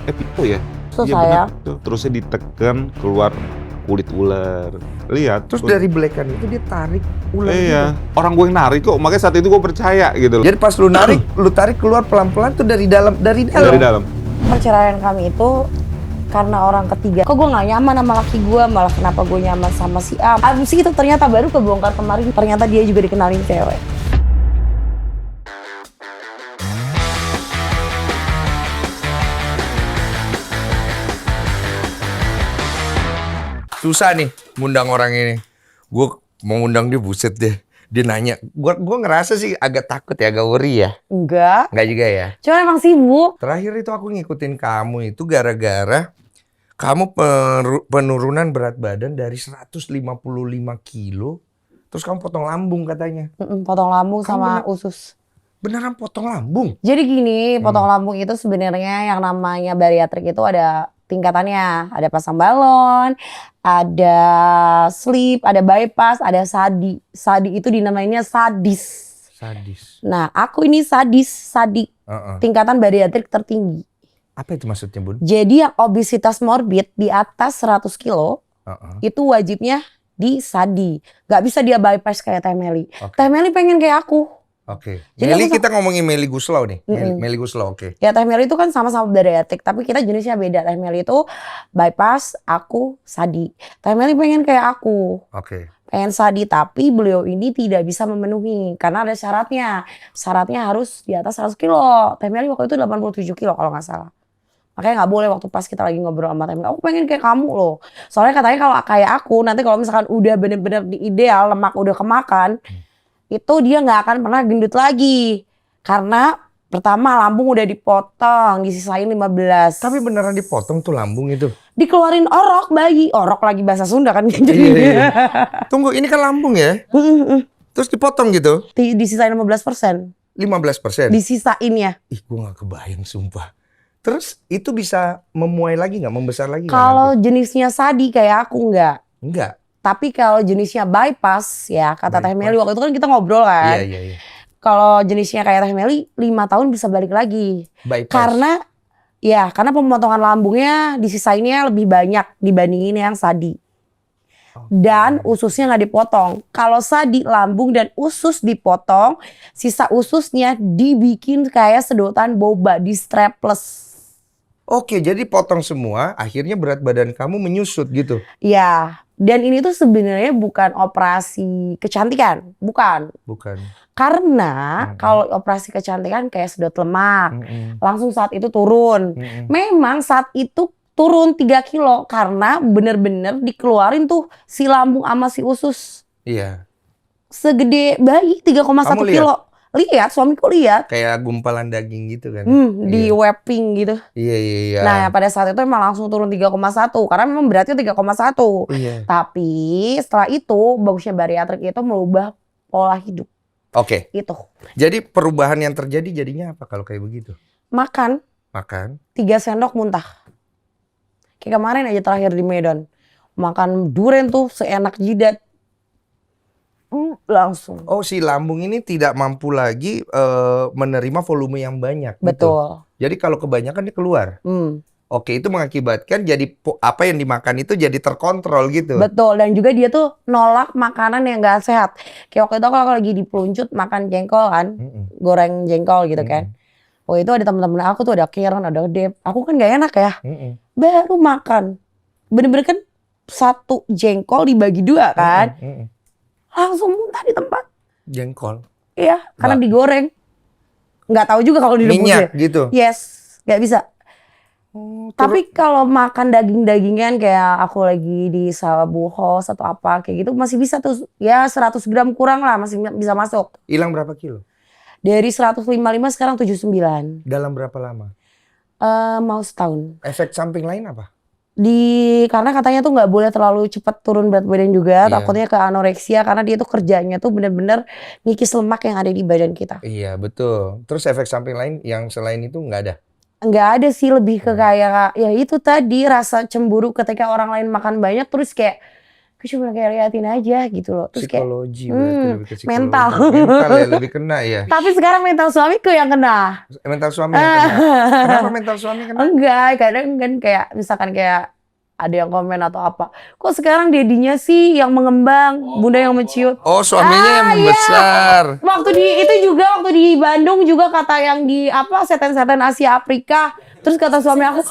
Epico ya? Terus Iya saya, benar tuh. Terusnya ditekan keluar kulit ular. Lihat. Terus dari belekan itu dia tarik ular Iya, gitu. orang gue yang narik kok, makanya saat itu gue percaya gitu loh. Jadi pas lu narik, lu tarik keluar pelan-pelan tuh dari dalam. Dari dalam. perceraian kami itu karena orang ketiga. Kok gue nggak nyaman sama laki gue, malah kenapa gue nyaman sama si A. Abis itu ternyata baru kebongkar kemarin, ternyata dia juga dikenalin cewek. Susah nih ngundang orang ini. Gue mau ngundang dia, buset deh. Dia nanya, gua ngerasa sih agak takut ya, agak worry ya. Enggak, Enggak juga ya. cuma emang sibuk. Terakhir itu aku ngikutin kamu itu gara-gara kamu penurunan berat badan dari 155 kilo. Terus kamu potong lambung katanya. Potong lambung Kamu sama usus. Beneran potong lambung? Jadi gini, potong lambung itu sebenarnya yang namanya bariatrik itu ada tingkatannya. Ada pasang balon, ada sleep, ada bypass, ada sadi. Sadi itu dinamainnya sadis. Sadis. Nah, aku ini sadis, sadi. Tingkatan bariatrik tertinggi. Apa itu maksudnya, Bun? Jadi yang obesitas morbid di atas 100 kilo, itu wajibnya di sadi. Gak bisa dia bypass kayak Teh Meli. Oke. Teh Meli pengen kayak aku. Oke. Jadi Meli, aku kita ngomongin Meli Guslau nih. Meli Guslau, oke. Ya Teh Meli itu kan sama-sama bariatrik, tapi kita jenisnya beda. Teh Meli itu bypass, aku sadi. Teh Meli pengen kayak aku. Oke. Pengen sadi, tapi beliau ini tidak bisa memenuhi karena ada syaratnya. Syaratnya harus di atas 100 kilo. Teh Meli waktu itu 87 kilo kalau nggak salah. Makanya nggak boleh waktu pas kita lagi ngobrol sama Teh Meli, aku pengen kayak kamu loh. Soalnya katanya kalau kayak aku, nanti kalau misalkan udah bener-bener di ideal, lemak udah kemakan, itu dia nggak akan pernah gendut lagi. Karena pertama lambung udah dipotong, disisain 15. Tapi beneran dipotong tuh lambung itu? Dikeluarin orok bayi. Orok lagi bahasa Sunda kan. Iya. Tunggu, ini kan lambung ya? Terus dipotong gitu? Disisain 15%. 15%? Disisain ya. Ih, gue gak kebayang sumpah. Terus itu bisa memuai lagi nggak? Membesar lagi nggak Kalau nanti? jenisnya sadi kayak aku nggak. Enggak. Tapi kalau jenisnya bypass ya, kata Teh Meli Bypass. waktu itu kan kita ngobrol kan. Iya. Kalau jenisnya kayak Teh Meli 5 tahun bisa balik lagi. Bypass. Karena pemotongan lambungnya disisainnya lebih banyak dibandingin yang sadi. Dan ususnya nggak dipotong. Kalau sadi lambung dan usus dipotong, sisa ususnya dibikin kayak sedotan boba, di strapless. Oke, jadi potong semua, akhirnya berat badan kamu menyusut gitu? Ya, dan ini tuh sebenarnya bukan operasi kecantikan, bukan. Bukan. Karena kalau operasi kecantikan kayak sedot lemak, langsung saat itu turun. Memang saat itu turun 3 kilo karena bener-bener dikeluarin tuh si lambung sama si usus. Iya. Segede bayi 3,1 Kamu lihat? kilo. Lihat, suamiku lihat. Kayak gumpalan daging gitu kan? Di wrapping gitu. Iya. Nah, pada saat itu emang langsung turun 3,1 karena memang beratnya 3,1. Iya. Tapi setelah itu bagusnya bariatrik itu merubah pola hidup. Oke. Itu. Jadi perubahan yang terjadi jadinya apa kalau kayak begitu? Makan Makan? 3 sendok muntah. Kayak kemarin aja terakhir di Medan. Makan durian tuh seenak jidat. Langsung. Oh, si lambung ini tidak mampu lagi menerima volume yang banyak. Gitu. Betul. Jadi kalau kebanyakan dia keluar. Oke, itu mengakibatkan jadi apa yang dimakan itu jadi terkontrol gitu. Betul, dan juga dia tuh nolak makanan yang gak sehat. Kayak waktu itu aku lagi di Peluncut makan jengkol kan, goreng jengkol gitu kan. Oh itu ada teman-teman aku tuh, ada Karen, ada Dep. Aku kan gak enak ya. Baru makan. Bener-bener kan satu jengkol dibagi 2 kan. Langsung muntah di tempat. Jengkol. Iya, karena digoreng. Nggak tahu juga kalau direbus Minyak gitu. Yes, nggak bisa. Tapi kalau makan daging-dagingan kayak aku lagi di Sabu House atau apa kayak gitu masih bisa tuh. Ya 100 gram kurang lah masih bisa masuk. Hilang berapa kilo? Dari 155 sekarang 79. Dalam berapa lama? Mau setahun. Efek samping lain apa? Karena katanya tuh nggak boleh terlalu cepat turun berat badan juga, takutnya ke anoreksia karena dia tuh kerjanya tuh bener-bener ngikis lemak yang ada di badan kita. Iya betul. Terus efek samping lain yang selain itu nggak ada? Nggak ada sih, lebih ke kayak ya itu tadi rasa cemburu ketika orang lain makan banyak terus kayak Gue cuma kayak liatin aja gitu loh. Terus kayak Psikologi berarti lebih ke psikologi. mental. Mental ya, lebih kena ya. Tapi sekarang mental suamiku yang kena. Mental suami yang kena. Kenapa mental suami kena? Enggak, kadang kan kayak misalkan kayak ada yang komen atau apa. Kok sekarang dedinya sih yang mengembang, bunda yang menciut. Oh, suaminya yang iya. membesar. Waktu di Bandung juga kata yang di apa seten-seten Asia Afrika. Terus kata suami aku,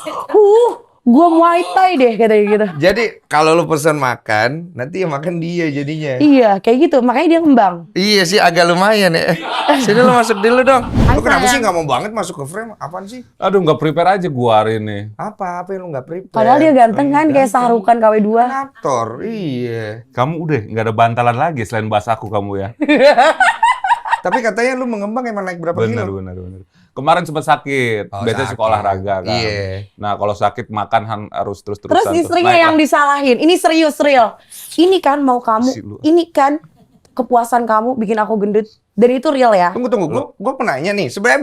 gua Muay Thai deh katanya gitu. Jadi kalau lu pesan makan, nanti yang makan dia jadinya. Iya, kayak gitu. Makanya dia ngembang. Iya sih, agak lumayan ya. Sini lu masuk dulu dong. Lu kenapa sih sayang. nggak mau banget masuk ke frame? Apaan sih? Aduh, nggak prepare aja gua hari ini. Apa yang lu nggak prepare? Padahal dia ganteng kan kayak Sahrukan KW2. Aktor, iya. Kamu udah nggak ada bantalan lagi selain bahas aku kamu ya. Tapi katanya lu mengembang emang naik berapa Benar. kilo? Kemarin sempat sakit, Oh, biasanya sakit. suka olahraga kan. Iya. Nah kalau sakit makan harus terus-terusan. Terus tuh. istrinya Naik yang lah. disalahin. Ini serius real. Ini kan mau Si kamu. lu. Ini kan kepuasan kamu bikin aku gendut. Dan itu real ya. Tunggu, gua mau nanya nih. Sebenarnya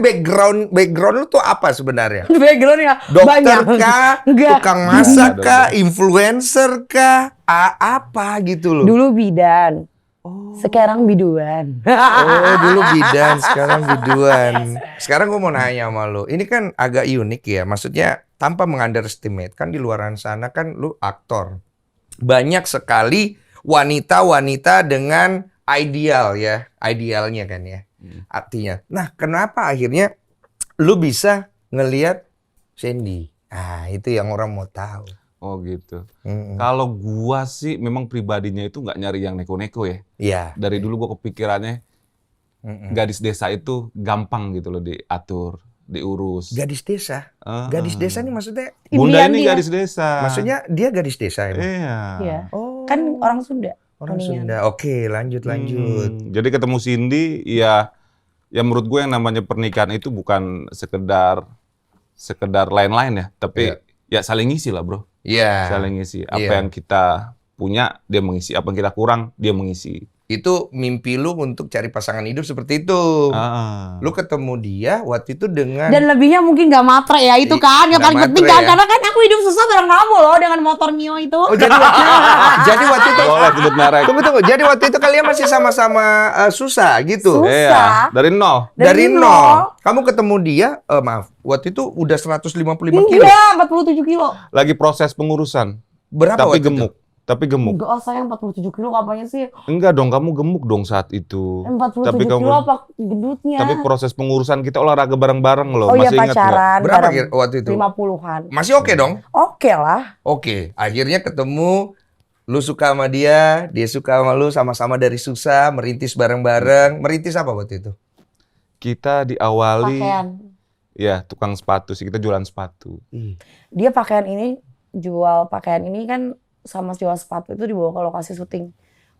background lu tuh apa sebenarnya? Backgroundnya Dokter banyak. kah? Enggak. Tukang masak Ada. kah? Influencer kah? Apa gitu loh? Dulu bidan. Sekarang biduan. Oh, dulu bidan, sekarang biduan. Sekarang gue mau nanya sama lu. Ini kan agak unik ya. Maksudnya tanpa mengunderestimate. Kan di luaran sana kan lu aktor. Banyak sekali wanita-wanita dengan ideal ya. Idealnya kan ya. Artinya. Nah, kenapa akhirnya lu bisa ngelihat Sandy? Ah, itu yang orang mau tahu. Oh gitu. Mm-mm. Kalau gua sih memang pribadinya itu nggak nyari yang neko-neko ya. Iya. Dari dulu gua kepikirannya Mm-mm. gadis desa itu gampang gitu loh diatur, diurus. Gadis desa. Ah. Gadis desa nih maksudnya? Bunda Impian ini dia. gadis desa. Maksudnya dia gadis desa emang? Iya. Iya. Oh. Kan orang Sunda. Orang Kuningan. Sunda. Oke, lanjut. Jadi ketemu Cindy, ya menurut gue yang namanya pernikahan itu bukan sekedar lain-lain ya, tapi ya saling ngisi lah bro, Iya. saling ngisi. Apa Iya. yang kita punya dia mengisi, apa yang kita kurang dia mengisi. Itu mimpi lu untuk cari pasangan hidup seperti itu. Lu ketemu dia waktu itu dengan Dan lebihnya mungkin gak matre ya itu kan. Yang Nggak paling penting matre kan. ya. Karena kan aku hidup susah bareng kamu loh. Dengan motor Mio itu. Oh, jadi waktu itu Boleh sebut merek. Tunggu. Jadi waktu itu kalian masih sama-sama susah gitu. Susah. Iya, dari nol. Dari nol. Kamu ketemu dia, maaf, waktu itu udah 155 kilo. Enggak, 47 kilo. Lagi proses pengurusan, Berapa tapi waktu gemuk. Tapi gemuk. Enggak, sayang 47 kilo kapannya sih? Enggak dong, kamu gemuk dong saat itu. 47 Tapi kamu- kilo apa gendutnya? Tapi proses pengurusan kita olahraga bareng-bareng loh. Oh iya Masih ingat nggak? pacaran. Berapa bareng. waktu itu? 50-an. Masih oke dong? Oke lah. Oke, akhirnya ketemu, lu suka sama dia suka sama lu, sama-sama dari susah, merintis bareng-bareng. Merintis apa waktu itu? Kita diawali, Pakaian. ya tukang sepatu sih, kita jualan sepatu. Dia pakaian ini, jual pakaian ini kan sama jual sepatu itu dibawa ke lokasi syuting.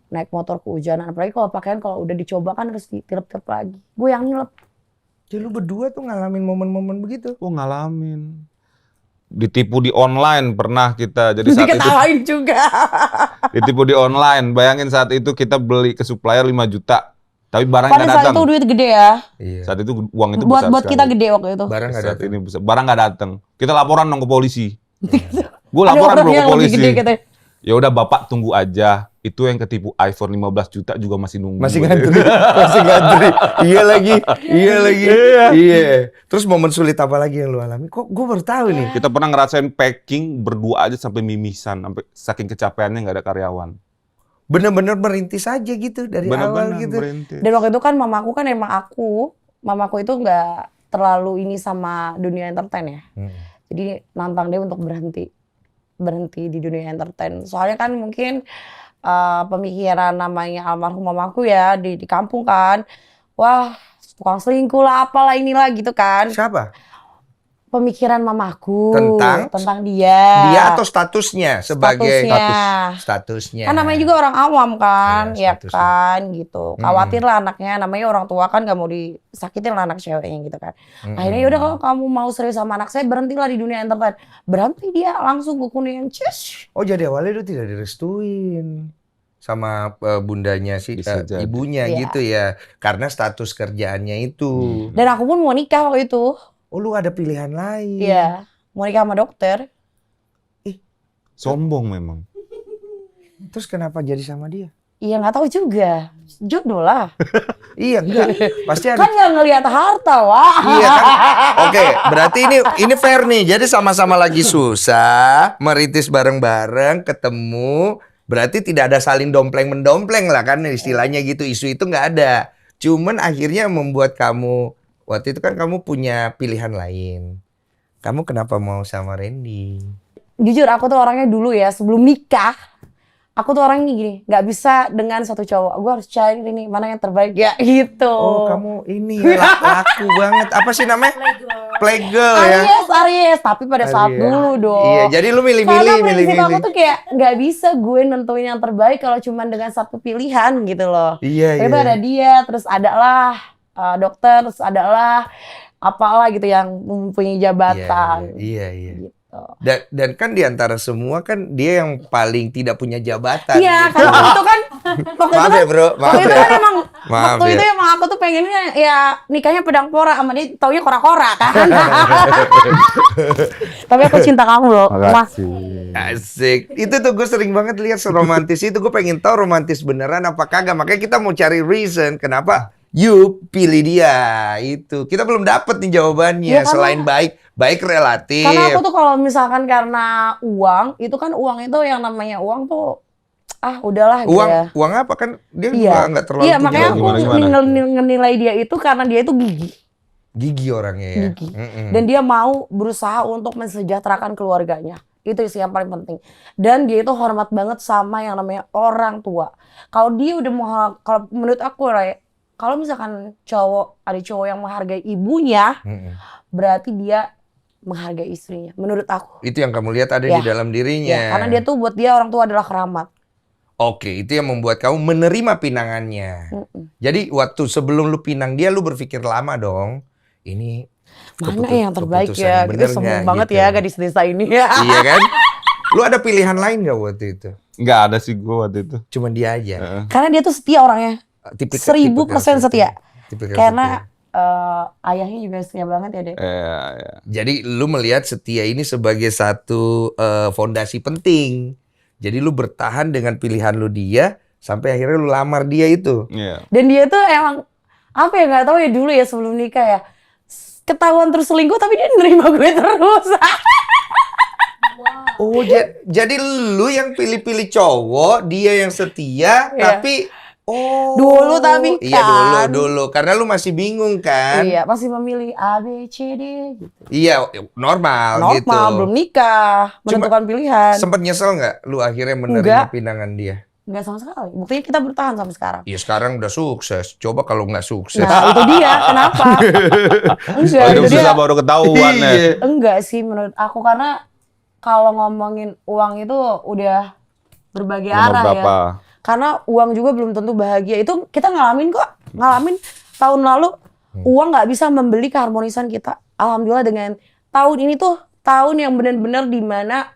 Naik motor kehujanan. Apalagi kalau pakaian kalau udah dicoba kan harus ditilep-tilep lagi. Gue yang nilep. Jadi lu berdua tuh ngalamin momen-momen begitu? Oh ngalamin. Ditipu di online pernah kita. Jadi saat itu Diketawain juga. ditipu di online. Bayangin saat itu kita beli ke supplier 5 juta. Tapi barang Pada nggak saat datang. itu duit gede ya. Iya. Saat itu uang itu Buat besar kita sekali. gede waktu itu. Barang nggak Saat datang. ini besar. Barang nggak datang. Kita laporan dong ke polisi. Gue Ada laporan orang bro ke yang lebih polisi. gede katanya. Ya udah bapak tunggu aja. Itu yang ketipu iPhone 15 juta juga masih nunggu. Masih ngantri. Iya lagi. Iya. Terus momen sulit apa lagi yang lu alami? Kok gue baru tahu nih. Kita pernah ngerasain packing berdua aja sampai mimisan, sampai saking kecapeannya nggak ada karyawan. Bener-bener merintis aja gitu dari awal gitu. Berintis. Dan waktu itu kan mamaku kan emang mamaku itu nggak terlalu ini sama dunia entertain ya. Jadi nantang dia untuk berhenti di dunia entertain. Soalnya kan mungkin pemikiran namanya almarhum mamaku ya di kampung kan, wah tukang selingkuh lah apalah inilah gitu kan. Siapa? Pemikiran mamaku Tentang dia. Dia atau statusnya sebagai Statusnya. statusnya. Kan namanya juga orang awam kan, Iya, ya statusnya. kan gitu. Khawatir lah anaknya, namanya orang tua kan gak mau disakitin lah anak ceweknya gitu kan. Akhirnya yaudah kalau kamu mau serius sama anak saya berhentilah di dunia entertain. Berhenti dia langsung ke Kuningan. Oh jadi awalnya lu tidak direstuin sama bundanya sih, Bisa jadi. ibunya Iya. gitu ya. Karena status kerjaannya itu. Dan aku pun mau nikah waktu itu. Oh lu ada pilihan lain. Iya, mau nikah sama dokter. Sombong memang. Terus kenapa jadi sama dia? Iya nggak tahu juga. Jodoh lah. Iya enggak. Pasti ada. Kan nggak ngelihat harta, Wak. Iya kan? Oke, berarti ini fair nih. Jadi sama-sama lagi susah, merintis bareng-bareng, ketemu. Berarti tidak ada saling dompleng-mendompleng lah kan istilahnya gitu. Isu itu nggak ada. Cuman akhirnya membuat kamu, waktu itu kan kamu punya pilihan lain. Kamu kenapa mau sama Randy? Jujur aku tuh orangnya dulu ya sebelum nikah, aku tuh orangnya gini, nggak bisa dengan satu cowok. Gue harus cari ini mana yang terbaik ya gitu. Oh, kamu ini ya, laku banget. Apa sih namanya? Playgirl ya. Aries. Tapi pada saat Aries. dulu dong. Iya, jadi lu Karena milih-milih, prinsip aku milih-milih. tuh kayak nggak bisa gue nentuin yang terbaik kalau cuma dengan satu pilihan gitu loh. Iya, Itu iya. ada dia, terus adalah dokter, terus adalah apalah gitu yang mempunyai jabatan. Iya, iya. Gitu. Dan kan di antara semua kan dia yang paling tidak punya jabatan. Iya, gitu. karena waktu itu kan Maaf ya bro, maaf waktu itu ya. kan emang Maaf waktu ya. itu emang aku tuh pengennya ya nikahnya pedang pora sama dia taunya kora-kora kan. Tapi aku cinta kamu loh, Mas. Asik. Itu tuh gue sering banget lihat seromantis itu. Gue pengen tahu romantis beneran apa kagak. Makanya kita mau cari reason kenapa you pilih dia. Itu. Kita belum dapet nih jawabannya. Ya, karena- Selain baik relatif. Karena aku tuh kalau misalkan karena uang, itu kan uang itu yang namanya uang tuh udahlah gitu ya. Uang apa kan dia Iya. juga nggak terlalu Iya, punya makanya aku Gimana? ngenilai dia itu karena dia itu gigi. gigi orangnya ya. Gigi. Mm-mm. Dan dia mau berusaha untuk mensejahterakan keluarganya. Itu sih yang paling penting. Dan dia itu hormat banget sama yang namanya orang tua. Kalau dia udah mau, kalau menurut aku Ray, kalau misalkan ada cowok yang menghargai ibunya, Mm-mm. berarti dia menghargai istrinya. Menurut aku. Itu yang kamu lihat ada Ya. di dalam dirinya. Ya, karena dia tuh buat dia orang tua adalah keramat. Oke, itu yang membuat kamu menerima pinangannya. Mm-mm. Jadi waktu sebelum lu pinang dia, lu berpikir lama dong. Ini Mana yang terbaik keputusan ya? yang Kita bener sombong nggak, banget gitu. ya gadis desa ini ya. Iya kan? Lu ada pilihan lain gak waktu itu? Nggak ada sih gue waktu itu. Cuman dia aja. Heeh. Karena dia tuh setia orangnya. 1000% setia. Karena ayahnya juga setia banget ya deh. Ya. Jadi lu melihat setia ini sebagai satu fondasi penting. Jadi lu bertahan dengan pilihan lu dia sampai akhirnya lu lamar dia itu. Iya. Dan dia tuh emang apa ya, nggak tahu ya dulu ya sebelum nikah ya, ketahuan terus selingkuh tapi dia nerima gue terus. Oh, jadi lu yang pilih-pilih cowok, dia yang setia, Iya. tapi Dulu tapi iya kan. dulu karena lu masih bingung kan? Iya, pasti memilih A, B, C, D gitu. Iya, normal gitu. Normal, belum nikah, menentukan pilihan. Sempet nyesel nggak lu akhirnya menerima Enggak. pinangan dia? Enggak sama sekali. Buktinya kita bertahan sampai sekarang. Iya sekarang udah sukses. Coba kalau nggak sukses. Nah, itu dia. Kenapa? Enggak, Itu itu dia. susah baru ketahuan ya. Iya. Enggak sih menurut aku, karena kalau ngomongin uang itu udah berbagai Nomor arah berapa? ya. Karena uang juga belum tentu bahagia. Itu kita ngalamin kok. Ngalamin tahun lalu uang nggak bisa membeli keharmonisan kita. Alhamdulillah dengan tahun ini tuh tahun yang benar-benar dimana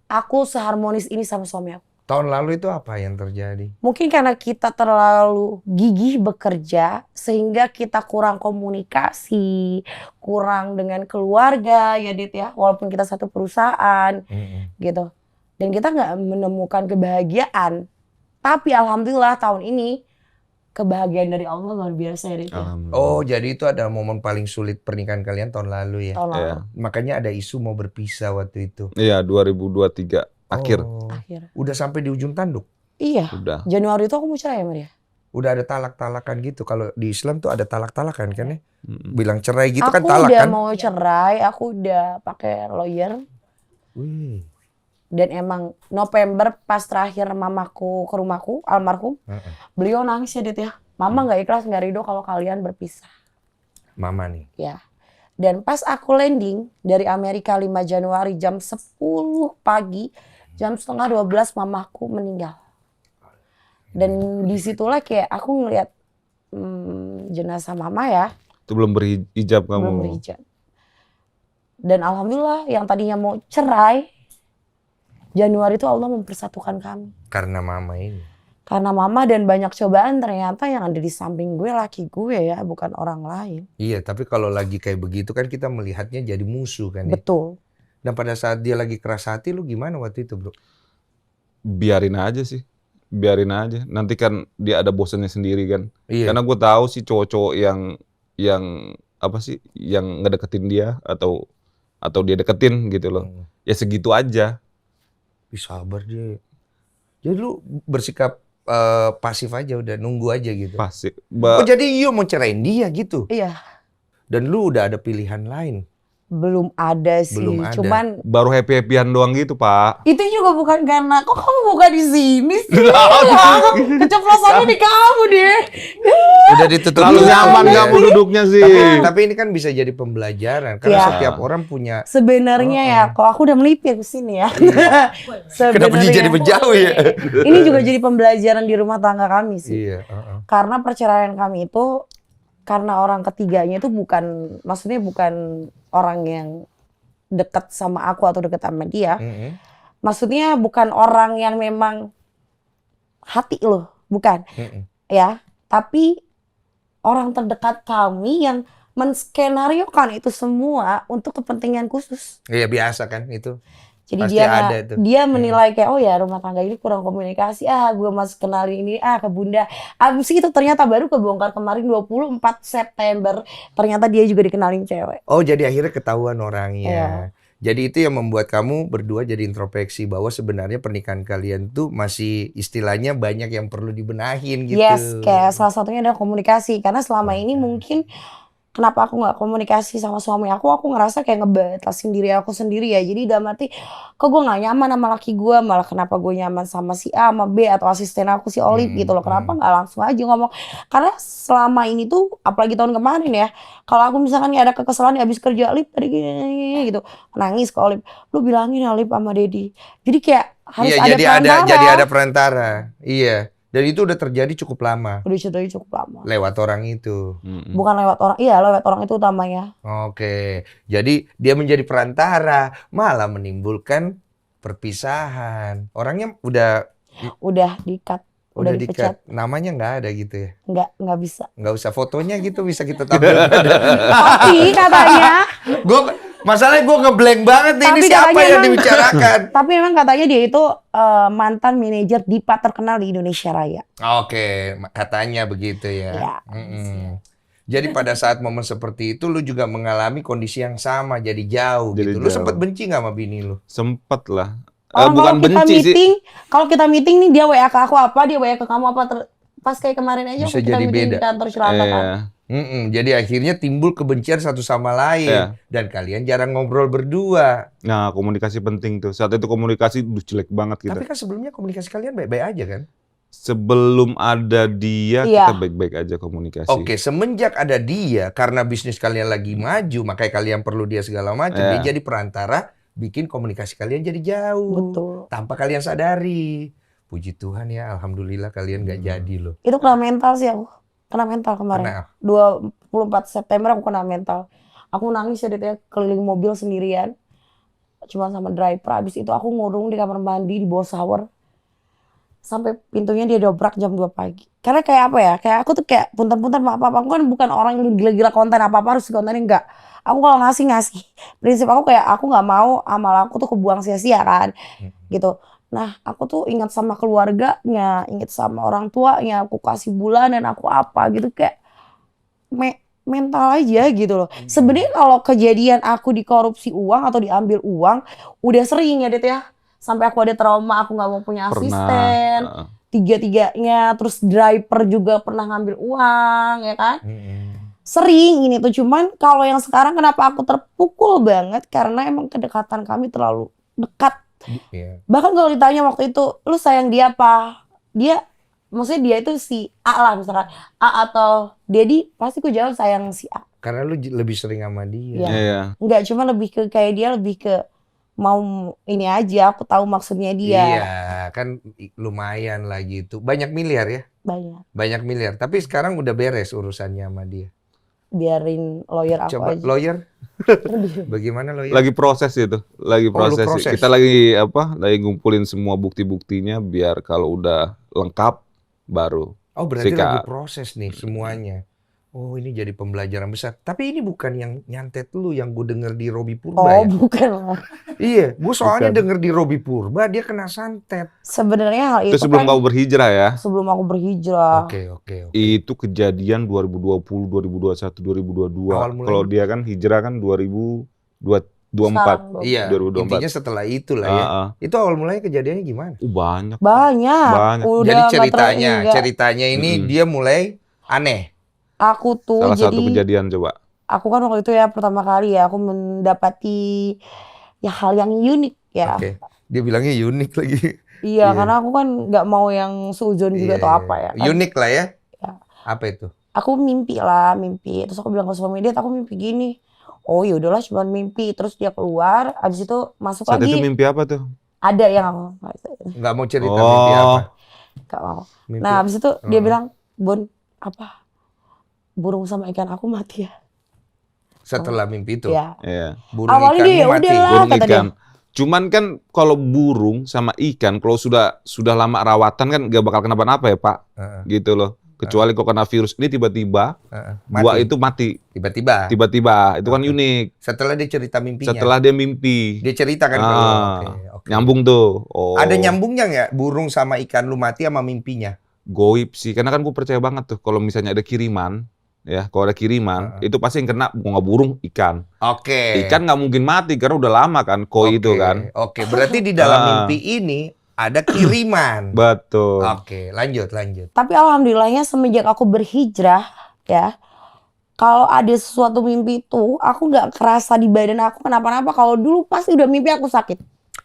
aku seharmonis ini sama suami aku. Tahun lalu itu apa yang terjadi? Mungkin karena kita terlalu gigih bekerja sehingga kita kurang komunikasi, kurang dengan keluarga ya Dit ya. Walaupun kita satu perusahaan gitu. Dan kita nggak menemukan kebahagiaan. Tapi alhamdulillah tahun ini kebahagiaan dari Allah luar biasa ya Dit ya. Alhamdulillah. Oh, jadi itu adalah momen paling sulit pernikahan kalian tahun lalu ya? Tahun lalu. Iya. Makanya ada isu mau berpisah waktu itu. Iya, 2023 akhir. Oh, Akhir. udah sampai di ujung tanduk? Iya. Udah. Januari itu aku mau cerai sama dia. Udah ada talak-talakan gitu. Kalau di Islam tuh ada talak-talakan kan ya? Mm-mm. Bilang cerai gitu Aku kan talak udah kan? mau cerai, aku udah pakai lawyer. Wih. Dan emang November pas terakhir mamaku ke rumahku, almarhum, beliau nangis ya Dit ya. Mama nggak ikhlas, nggak ridho kalau kalian berpisah. Mama nih. Ya. Dan pas aku landing dari Amerika 5 Januari jam 10 pagi, jam setengah 12 mamaku meninggal. Dan disitulah kayak aku ngeliat jenazah mama ya, Itu belum berhijab kamu. belum berijab. Dan alhamdulillah yang tadinya mau cerai, Januari itu Allah mempersatukan kami. Karena mama ini. Karena mama dan banyak cobaan, ternyata yang ada di samping gue laki gue ya, bukan orang lain. Iya, tapi kalau lagi kayak begitu kan kita melihatnya jadi musuh kan ya. Betul. Dan pada saat dia lagi keras hati lu gimana waktu itu, Bro? Biarin aja sih. biarin aja. Nanti kan dia ada bosannya sendiri kan. Iya. Karena gue tahu sih cowok-cowok yang apa sih, yang ngedeketin dia atau dia deketin gitu loh. Ya segitu aja. Ih, sabar dia. Jadi lu bersikap pasif aja, udah nunggu aja gitu. Pasti. Oh jadi Iyo mau cerain dia gitu. Iya. Dan lu udah ada pilihan lain. Belum ada sih. Belum ada. Cuman Baru happy-happyan doang gitu, Pak. itu juga bukan karena kok kamu buka di sini sih. Keceplosannya di kamu deh. Udah ditutup. Terlalu dulu. nyaman Ya. kamu duduknya sih. Tapi ini kan bisa jadi pembelajaran karena Iya. setiap orang punya. Sebenarnya ya, kok aku udah melipir ke sini ya. Kenapa dia jadi menjauh ya? Ini juga jadi pembelajaran di rumah tangga kami sih. Iya. Karena perceraian kami itu karena orang ketiganya itu bukan, maksudnya bukan orang yang dekat sama aku atau dekat sama dia. Maksudnya bukan orang yang memang hati loh, bukan. Ya, tapi orang terdekat kami yang menskenariokan itu semua untuk kepentingan khusus. Iya biasa kan itu. Jadi Pasti dia ada tuh. dia menilai kayak oh ya rumah tangga ini kurang komunikasi, gue masih kenalin ini ke bunda. Abis itu ternyata baru kebongkar kemarin 24 September ternyata dia juga dikenalin cewek. Oh jadi akhirnya ketahuan orangnya. Iya. Jadi itu yang membuat kamu berdua jadi introspeksi bahwa sebenarnya pernikahan kalian tuh masih istilahnya banyak yang perlu dibenahin gitu. Yes, kayak salah satunya adalah komunikasi. Karena selama ini mungkin kenapa aku nggak komunikasi sama suami aku ngerasa kayak ngebatasin diri aku sendiri ya. Jadi dalam arti, kok gue nggak nyaman sama laki gue, malah kenapa gue nyaman sama si A, sama B, atau asisten aku si Olive gitu loh. Kenapa nggak langsung aja ngomong? Karena selama ini tuh, apalagi tahun kemarin ya, kalau aku misalkan ada kekesalan habis kerja, Olive tadi gini gitu, nangis ke Olive, lu bilangin ya Olive sama Dedi. Jadi kayak harus Iya, ada perantara. jadi ada perantara. Iya. Dan itu udah terjadi cukup lama. Udah ceritanya cukup lama. Lewat orang itu. Bukan lewat orang, iya lewat orang itu utamanya. Oke. Jadi dia menjadi perantara, malah menimbulkan perpisahan. Orangnya Udah di-cut, udah dipecat. Namanya nggak ada gitu ya? Nggak bisa. Nggak usah fotonya gitu bisa kita tampilkan. Tapi katanya, Masalahnya gue ngeblank banget nih, ini Tapi siapa katanya yang emang- dibicarakan? tapi memang katanya dia itu mantan manajer Dipa terkenal di Indonesia Raya. Oke, katanya begitu ya. Ya. Jadi pada saat momen seperti itu lu juga mengalami kondisi yang sama, jadi jauh Jadi gitu. Lu jauh. sempet benci nggak sama bini lu? Sempet lah. Orang Bukan benci sih. kalau kita meeting nih dia WA ke aku apa, dia WA ke kamu apa, pas kayak kemarin aja Bisa kita jadi meeting beda. di kantor Cilata kan. Jadi akhirnya timbul kebencian satu sama lain Iya. dan kalian jarang ngobrol berdua. Nah, komunikasi penting tuh. Saat itu komunikasi jelek banget kita. Tapi kan sebelumnya komunikasi kalian baik-baik aja kan? Sebelum ada dia, Iya. kita baik-baik aja komunikasi. Oke, semenjak ada dia karena bisnis kalian lagi maju, makanya kalian perlu dia segala macam. Iya. Dia jadi perantara, bikin komunikasi kalian jadi jauh. Betul. Tanpa kalian sadari. Puji Tuhan ya, alhamdulillah kalian gak jadi loh. Itu kena mental sih aku. Kena mental kemarin. Kena. 24 September aku kena mental. Aku nangis ya Dit, keliling mobil sendirian. Cuma sama driver. Habis itu aku ngurung di kamar mandi di bawah shower. Sampai pintunya dia dobrak jam 2 pagi. Karena kayak apa ya? Kayak aku tuh kayak punten-punten apa-apa. Aku kan bukan orang yang gila-gila konten apa-apa harus kontenin, enggak. Aku kalau ngasih. Prinsip aku kayak aku nggak mau amal aku tuh kebuang sia-sia kan. Gitu. Nah, aku tuh ingat sama keluarganya, ingat sama orang tuanya, aku kasih bulanan, aku apa gitu kayak mental aja gitu loh. Sebenarnya kalau kejadian aku dikorupsi uang atau diambil uang, udah sering ya Dit ya. Sampai aku ada trauma, aku nggak mau punya asisten, tiga-tiganya, terus driver juga pernah ngambil uang, ya kan? Sering ini tuh, cuman kalau yang sekarang kenapa aku terpukul banget karena emang kedekatan kami terlalu dekat. Iya. Bahkan kalau ditanya waktu itu, lu sayang dia apa? Dia, maksudnya dia itu si A lah misalkan. A atau Dedi, pasti ku jawab sayang si A. Karena lu lebih sering sama dia. Iya. Iya. Enggak, cuma lebih ke kayak dia lebih ke mau ini aja, aku tahu maksudnya dia. Iya, kan lumayan lah gitu. Banyak miliar ya? Banyak. Miliar. Tapi sekarang udah beres urusannya sama dia. Biarin lawyer aku Coba aja. lawyer? Bagaimana lawyer? Lagi proses itu, lagi Oh, lu proses. proses. Kita lagi lagi ngumpulin semua bukti-buktinya biar kalau udah lengkap baru Oh berarti Sikat. lagi proses nih semuanya. Oh, ini jadi pembelajaran besar. Tapi ini bukan yang nyantet lu yang gue denger di Robby Purba Oh, ya? bukan lah. Iya, gue soalnya Bukan. denger di Robby Purba dia kena santet. Sebenarnya hal Itu itu sebelum kan kamu berhijrah ya. sebelum aku berhijrah. Oke. Itu kejadian 2020, 2021, 2022. Awal mulai. Kalau dia kan hijrah kan 2024. Sekarang Iya, 2024. intinya setelah itu lah ya. Itu awal mulanya kejadiannya gimana? Banyak. banyak. Banyak. Udah Jadi nggak ceritanya ini Mm-mm. dia mulai aneh. Aku tuh Salah jadi satu kejadian coba. aku kan waktu itu ya pertama kali ya aku mendapati ya hal yang unik ya. Oke. Dia bilangnya unik lagi. Iya, Iya. karena aku kan nggak mau yang seuzon juga atau apa ya. Kan. Unik lah ya. Ya. Apa itu? Aku mimpi. Terus aku bilang ke suami dia, aku mimpi gini. Oh ya udahlah cuma mimpi. Terus dia keluar, abis itu masuk Saat lagi. itu mimpi apa tuh? Ada yang aku Nggak mau cerita mimpi apa? nggak mau. Mimpi. Nah abis itu dia Oh. bilang, Bon, apa? Burung sama ikan aku mati ya? Setelah mimpi itu, Ya. Iya. burung Awalnya ikanmu dia ya mati. udahlah. Burung kata ikan. Cuman kan kalau burung sama ikan kalau sudah lama rawatan kan gak bakal kenapa-napa ya Pak. Heeh, Gitu loh. Kecuali kalau kena virus ini tiba-tiba heeh. dua Mati. itu mati. Tiba-tiba. Tiba-tiba. Itu kan Oke. unik. Setelah dia cerita mimpinya. Setelah dia mimpi. Dia cerita kan kalau oke. Nyambung tuh. Oh. Ada nyambungnya nggak burung sama ikan lu mati sama mimpinya? Goib sih. Karena kan gue percaya banget tuh kalau misalnya ada kiriman, ya kalau ada kiriman itu pasti yang kena bunga burung ikan. Oke. Ikan nggak mungkin mati karena udah lama kan koi itu kan. Oke, berarti di dalam Ah. mimpi ini ada kiriman. Betul. Oke, lanjut. Tapi alhamdulillahnya semenjak aku berhijrah ya, kalau ada sesuatu mimpi itu aku nggak kerasa di badan aku kenapa-napa. Kalau dulu pasti udah mimpi aku sakit.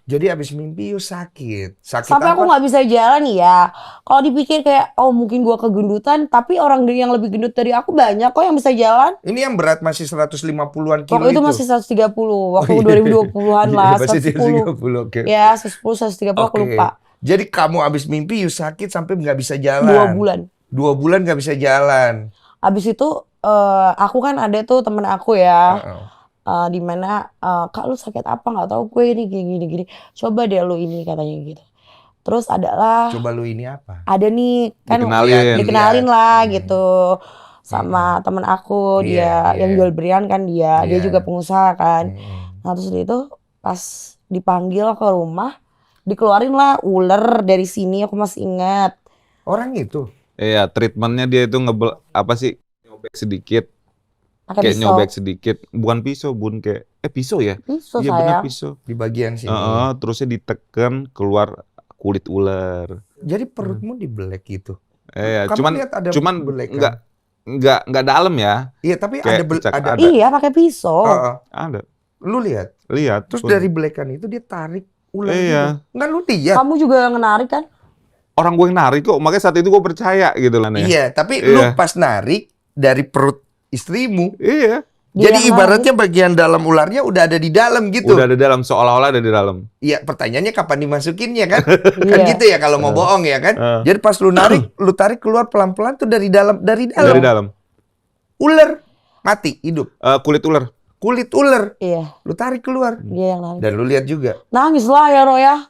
Jadi abis mimpi yuk sakit. Sakit Sampai apa? aku nggak bisa jalan ya. Kalau dipikir kayak oh mungkin gua kegendutan, tapi orang yang lebih gendut dari aku banyak kok yang bisa jalan. Ini yang berat masih 150-an kilo Waktu itu masih 130, waktu iya. 2020-an lah, Masih 110. 130, oke. Ya, 110, 130 aku Oke. lupa. Jadi kamu abis mimpi yuk sakit sampai nggak bisa jalan. 2 bulan. 2 bulan nggak bisa jalan. Abis itu aku kan ada tuh temen aku ya. Heeh. Di mana Kak lu sakit apa nggak tahu gue ini gini coba deh lu ini katanya gitu. Terus adalah Coba lu ini apa? ada nih kan Dikenalin. lah gitu sama temen aku dia Iya. yang jual berian kan dia Iya. juga pengusaha kan. Hmm. Nah terus itu pas dipanggil ke rumah dikeluarin lah ular dari sini aku masih ingat. Orang itu. Iya, treatmentnya dia itu apa sih? Nyobek sedikit. Pakai Kayak pisau. nyobek sedikit. Bukan pisau, Bun. Kayak pisau ya? Pisau Iya benar sayang. pisau. Di bagian sini. Terusnya ditekan keluar kulit ular. Jadi perutmu dibelek gitu. Iya, Kamu cuman lihat ada belekan? enggak dalam ya. Iya, tapi Kayak ada ada. Iya pakai pisau. Heeh. Ada. Lu lihat. Lihat. Terus Bun. dari belekan itu dia tarik ular Iya. gitu. Enggak lu lihat. Kamu juga ngenarik kan? Orang gue yang narik kok, makanya saat itu gue percaya gitu lah ya. Iya, tapi Iya. lu pas narik dari perut istrimu. Iya. Dia Jadi yang ibaratnya bagian dalam ularnya udah ada di dalam gitu. Udah ada dalam, seolah-olah ada di dalam. Iya, pertanyaannya kapan dimasukinnya kan? Kan Iya. gitu ya kalau mau bohong ya kan? Jadi pas lu tarik keluar pelan-pelan tuh dari dalam. Dari dalam. Ular mati hidup. Kulit ular. Kulit ular Iya, lu tarik keluar. dia yang narik. Dan lu lihat juga. Nangis lah ya Roh ya.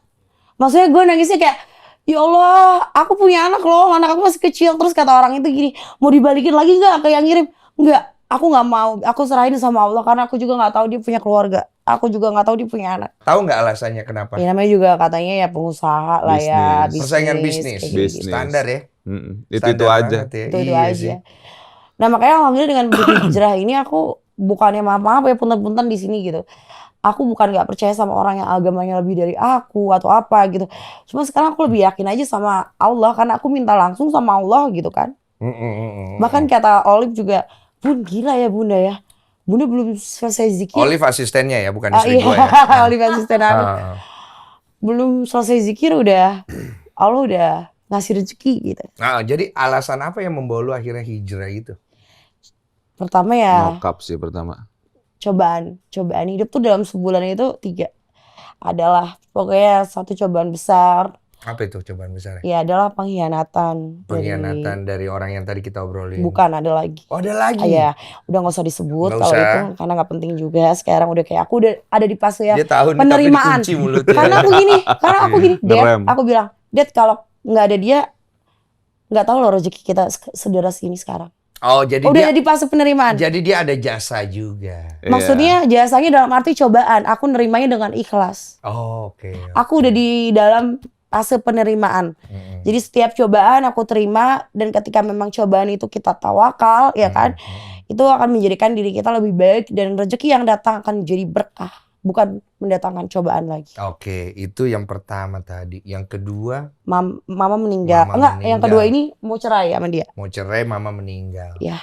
Maksudnya gue nangisnya kayak ya Allah, aku punya anak loh, anak aku masih kecil. Terus kata orang itu gini, mau dibalikin lagi nggak ke yang ngirim? Nggak, aku nggak mau. Aku serahin sama Allah karena aku juga nggak tahu dia punya keluarga. Aku juga nggak tahu dia punya anak. Tahu nggak alasannya kenapa? Ya namanya juga katanya ya pengusaha lah ya. Bisnis. Persaingan bisnis. kayak gitu. Bisnis. Standar ya. Itu Standar aja. banget ya. Itu Iya aja. sih. Nah makanya alhamdulillah dengan berhijrah ini aku bukannya maaf-maaf ya punten-punten di sini gitu. Aku bukan nggak percaya sama orang yang agamanya lebih dari aku atau apa gitu. Cuma sekarang aku lebih yakin aja sama Allah karena aku minta langsung sama Allah gitu kan. Bahkan kata Olive juga, Bun gila ya Bunda ya. Bunda belum selesai zikir. Olive asistennya ya, bukan Ah, istri iya, gue ya. Olive asisten aku. Belum selesai zikir udah Allah udah ngasih rezeki gitu. Nah, jadi alasan apa yang membawa lu akhirnya hijrah itu? Pertama ya Nyokap sih pertama. cobaan hidup tuh dalam sebulan itu 3 adalah pokoknya satu cobaan besar Apa itu cobaan besar? ya adalah pengkhianatan Pengkhianatan dari orang yang tadi kita obrolin. bukan ada lagi. Oh, ada lagi. Ya udah nggak usah disebut Nggak kalau usah. itu karena nggak penting juga. Sekarang udah kayak aku udah ada di fase ya Dia tahu nih tapi penerimaan. dikunci mulutnya. Karena aku gini, Dad, Ngerem. aku bilang, Dad kalau nggak ada dia nggak tahu loh rezeki kita sederas ini sekarang. Oh, jadi Udah dia di fase penerimaan. jadi dia ada jasa juga. Iya. Maksudnya jasanya dalam arti cobaan, aku nerimanya dengan ikhlas. Oh, oke. Aku udah di dalam fase penerimaan. Jadi setiap cobaan aku terima, dan ketika memang cobaan itu kita tawakal, ya kan, itu akan menjadikan diri kita lebih baik, dan rezeki yang datang akan jadi berkah, bukan mendatangkan cobaan lagi. Oke, itu yang pertama tadi. Yang kedua, Mama meninggal. Mama Enggak, yang meninggal. kedua ini mau cerai sama dia. mau cerai, mama meninggal. Ya,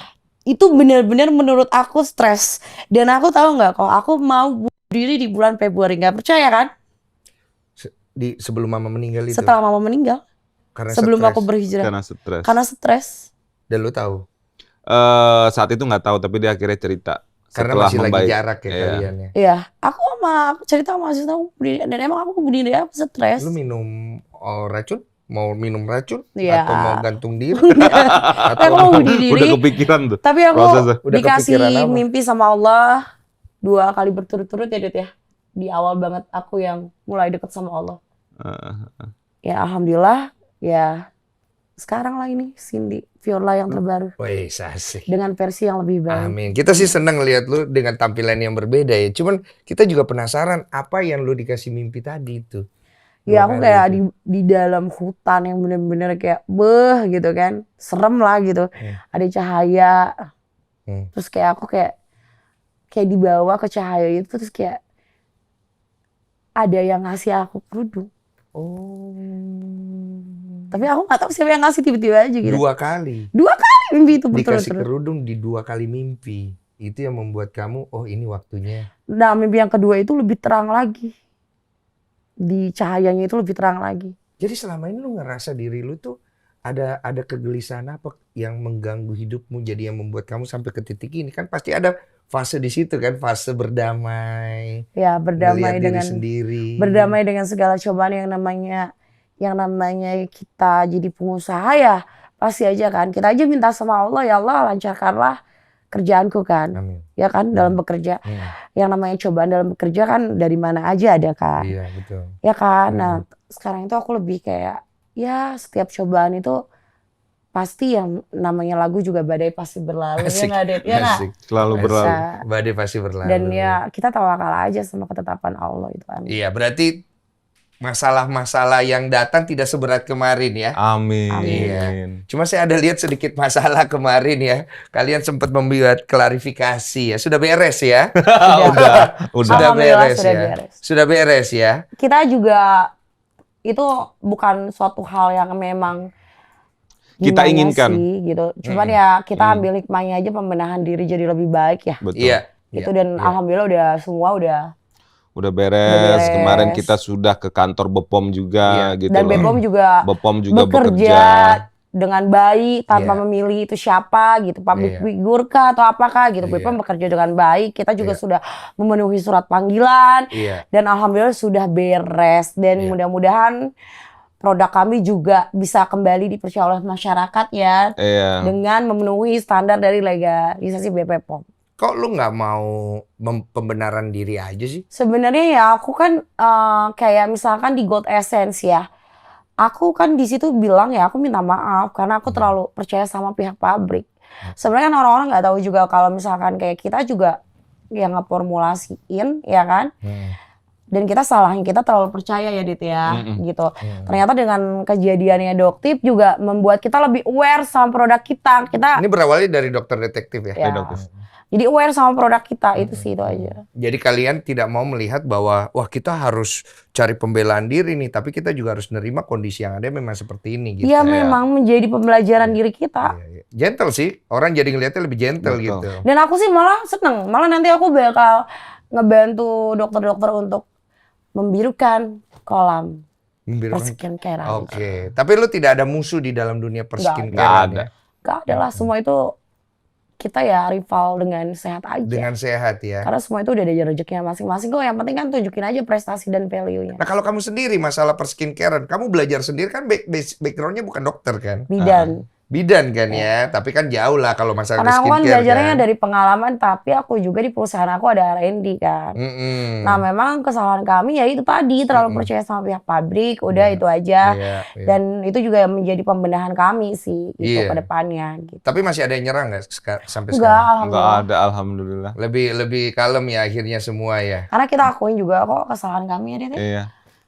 itu benar-benar menurut aku stres. Dan aku tahu nggak, kok aku mau bunuh diri di bulan Februari, nggak percaya kan? Sebelum mama meninggal itu. Setelah mama meninggal, Karena sebelum stres. aku berhijrah, Karena stres. karena stres. Dan lu tahu. Saat itu nggak tahu, tapi dia akhirnya cerita. Karena Setelah masih lagi membaik. jarak ya Iya. kalian ya. Iya, aku cerita sama Aziz tahu, dan emang aku bunuh diri apa stres. Lu minum racun? Mau minum racun? Iya. Atau mau gantung diri? Tapi aku mau bunuh diri. Udah kepikiran tuh. Tapi aku prosesnya. Udah dikasih kepikiran apa? mimpi sama Allah 2 kali berturut-turut ya, Dit ya. Di awal banget aku yang mulai deket sama Allah. Ya alhamdulillah, ya sekarang lah ini Cindy Viola yang terbaru Wih, asik. dengan versi yang lebih baik. Amin. Kita sih senang lihat lu dengan tampilan yang berbeda ya. Cuman kita juga penasaran apa yang lu dikasih mimpi tadi itu. Ya 2 aku kali kayak itu. di dalam hutan yang bener-bener kayak gitu kan, serem lah gitu. Ada cahaya, terus kayak aku kayak dibawa ke cahaya itu, terus kayak ada yang ngasih aku kerudung. Oh. Tapi aku nggak tahu siapa yang ngasih, tiba-tiba aja gitu. 2 kali. 2 kali mimpi itu Dikasih berturut-turut. kerudung di 2 kali mimpi. Itu yang membuat kamu, oh ini waktunya. Nah mimpi yang kedua itu lebih terang lagi. Di cahayanya itu lebih terang lagi. Jadi selama ini lu ngerasa diri lu tuh ada kegelisahan apa yang mengganggu hidupmu jadi yang membuat kamu sampai ke titik ini? Kan pasti ada fase di situ kan, fase berdamai. Ya berdamai Ngelihat diri dengan sendiri. berdamai dengan segala cobaan yang namanya kita jadi pengusaha, ya pasti aja kan. Kita aja minta sama Allah, ya Allah lancarkanlah kerjaanku kan. Amin. Ya kan, dalam bekerja. Yang namanya cobaan dalam bekerja kan dari mana aja ada kan. Iya, betul. Ya kan. Nah, sekarang itu aku lebih kayak, ya setiap cobaan itu pasti yang namanya lagu juga badai pasti berlalu. Asik. Ya nggak, Det? Ya nggak? Asik. Selalu Asik. berlalu. Nah, Badai pasti berlalu. dan ya kita tawakal aja sama ketetapan Allah itu. Amin. Iya, berarti masalah-masalah yang datang tidak seberat kemarin ya. Amin. Iya. Cuma saya ada lihat sedikit masalah kemarin ya. Kalian sempat membuat klarifikasi ya. Sudah beres ya? Udah. Sudah Alhamdulillah, beres sudah ya. beres. Sudah beres ya. Kita juga itu bukan suatu hal yang memang Kita gimana inginkan. sih, gitu. Cuman ya kita ambil hikmahnya aja, pembenahan diri jadi lebih baik ya. Betul. Iya. Gitu, dan alhamdulillah Udah beres. Kemarin kita sudah ke kantor BPOM juga gitu dan loh. BPOM juga BPOM juga bekerja dengan baik tanpa Iya. memilih itu siapa gitu, public Iya. figure kah atau apakah gitu. Iya. BPOM bekerja dengan baik. Kita juga Iya. sudah memenuhi surat panggilan Iya. dan alhamdulillah sudah beres, dan Iya. mudah-mudahan produk kami juga bisa kembali dipercaya oleh masyarakat ya, Iya. dengan memenuhi standar dari legalisasi BPOM. Kok lu nggak mau pembenaran diri aja sih? Sebenarnya ya aku kan kayak misalkan di God Essence ya, aku kan di situ bilang ya aku minta maaf karena aku terlalu percaya sama pihak pabrik. Sebenarnya kan orang-orang nggak tahu juga kalau misalkan kayak kita juga yang ngeformulasiin ya kan, dan kita salahnya kita terlalu percaya ya, Dit ya, gitu. Ternyata dengan kejadiannya Doktip juga membuat kita lebih aware sama produk kita. Ini berawalnya dari dokter detektif ya? Ya. Dokter. Jadi aware sama produk kita, itu sih, itu aja. Jadi kalian tidak mau melihat bahwa wah kita harus cari pembelaan diri nih, tapi kita juga harus nerima kondisi yang ada memang seperti ini gitu. Iya, memang menjadi pembelajaran diri kita. Iya, iya. Gentle sih, orang jadi ngelihatnya lebih gentle Betul. gitu. Dan aku sih malah seneng, malah nanti aku bakal ngebantu dokter-dokter untuk membirukan kolam perskincarean. Oke, tapi lu tidak ada musuh di dalam dunia Nggak perskincarean ada. ya? Gak ada lah, semua itu kita ya rival dengan sehat aja. Dengan sehat ya. Karena semua itu udah ada rezekinya masing-masing kok. Yang penting kan tunjukin aja prestasi dan value-nya. Nah kalau kamu sendiri masalah perskincarean, kamu belajar sendiri kan backgroundnya bukan dokter kan? Bidan. Bidan kan ya, tapi kan jauh lah kalau masalah Karena aku kan skincare belajarnya kan. dari pengalaman, tapi aku juga di perusahaan aku ada R&D kan. Mm-mm. Nah memang kesalahan kami ya itu tadi, terlalu percaya sama pihak pabrik, udah Iya. itu aja. Iya, iya. Dan itu juga yang menjadi pembenahan kami sih, itu Iya. ke depannya gitu. Tapi masih ada yang nyerang nggak sampai Enggak, sekarang? Nggak alhamdulillah. ada, alhamdulillah. Lebih kalem ya akhirnya semua ya. Karena kita akuin juga kok kesalahan kami ya, Det. Iya.